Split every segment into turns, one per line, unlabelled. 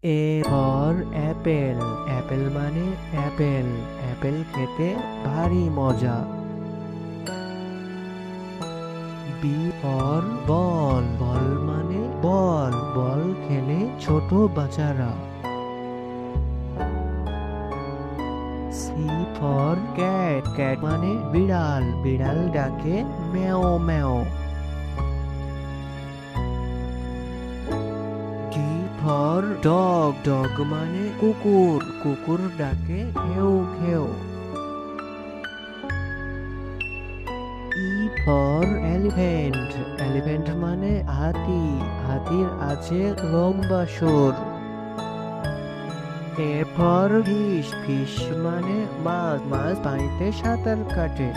A for Apple, Apple মানে Apple, Apple খেতে ভারী মজা। বি ফর বল, বল মানে বল, বল খেলে ছোট বাচ্চারা। সি ফর ক্যাট, ক্যাট মানে বিড়াল, বিড়াল ডাকে ম্যাও ম্যাও। ডি ফর ডগ, ডগ মানে কুকুর, কুকুর ডাকে ঘেউ ঘেউ। ই ফর এলিফ্যান্ট, এলিফ্যান্ট মানে হাতি, হাতির আছে লম্বা সুর। এ ফর ফিশ, ফিশ মানে মাছ, মাছ পানিতে সাঁতার কাটে।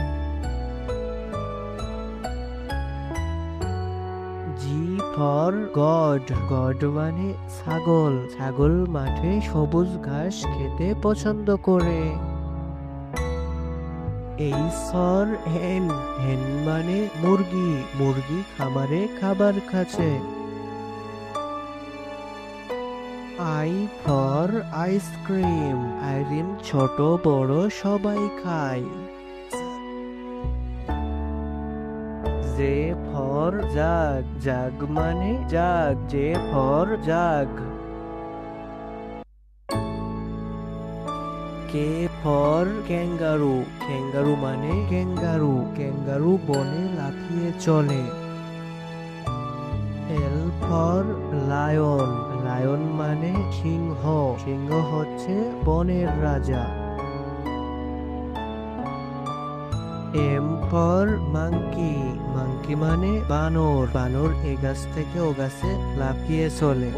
জি ফর গড, গড মানে ছাগল, ছাগল মাঠে সবুজ ঘাস খেতে পছন্দ করে। এইচ ফর হেন, হেন মানে মুরগি, মুরগি খামারে খাবার খাচ্ছে। আই ফর আইসক্রিম, আইসক্রিম ছোট বড় সবাই খায়। জে ফর জাগ, জাগ মানে jug, J for jug. K for kangaroo, kangaroo মানে ক্যাঙ্গারু, ক্যাঙ্গারু বনে লাফিয়ে চলে। এল ফর লায়ন, লায়ন মানে সিংহ, সিংহ হচ্ছে বনের রাজা। এম ফর মাঙ্কি, মাঙ্কি মানে বানর, বানর এ গাছ থেকে ও গাছে লাফিয়ে চলে।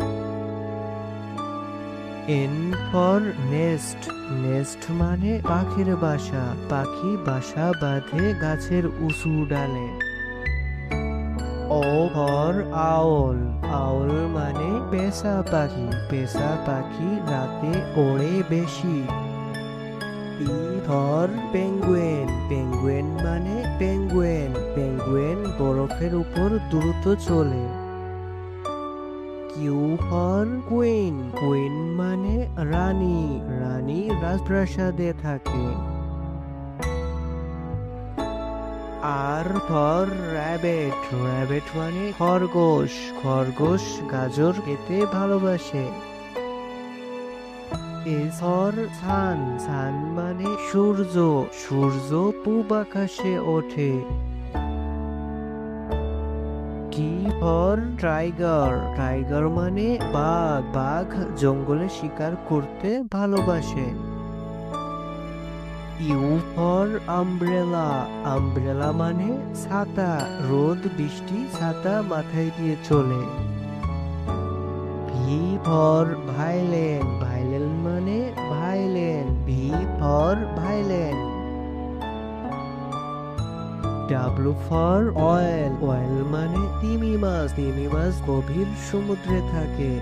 এন ফর নেস্ট, নেস্ট মানে পাখির বাসা, পাখি বাসা বাঁধে গাছের উঁচু ডালে। ও ফর আউল, আউল মানে পেঁচা পাখি, পেঁচা পাখি রাতে ওড়ে বেশি। পি ফর পেঙ্গুয়েন, পেঙ্গুয়েন মানে পেঙ্গুয়েন, পেঙ্গুয়েন বরফের উপর দ্রুত চলে। কিউ ফর কুইন, কুইন মানে রানী, রানী রাজপ্রাসাদে থাকে। আর ফর র্যাবেট, র্যাবেট মানে খরগোশ, খরগোশ গাজর খেতে ভালোবাসে। এস ফর সান, সান মানে সূর্য, সূর্য পূব আকাশে ওঠে। টি ফর টাইগার, টাইগার মানে বাঘ, বাঘ জঙ্গলে শিকার করতে ভালোবাসে। ইউ ফর আমব্রেলা, আমব্রেলা মানে ছাতা, রোদ বৃষ্টি ছাতা মাথায় দিয়ে চলে। ভি ফর ভাইলেন, ভাইলেন মানে violin, V for violin. W for whale, whale মানে তিমি মাছ, তিমি মাছ গভীর সমুদ্রে থাকে।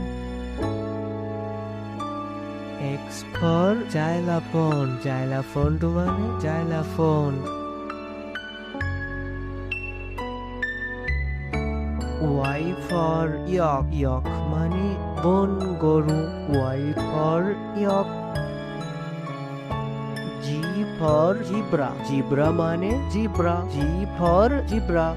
এক্স ফর জাইলাফোন, জাইলাফোন মানে জাইলাফোন। ওয়াই ফর ইয়ক, ইয়ক মানে বন গরু, Y for yak. Z for zebra, zebra মানে জিব্রা, জি ফর জিব্রা।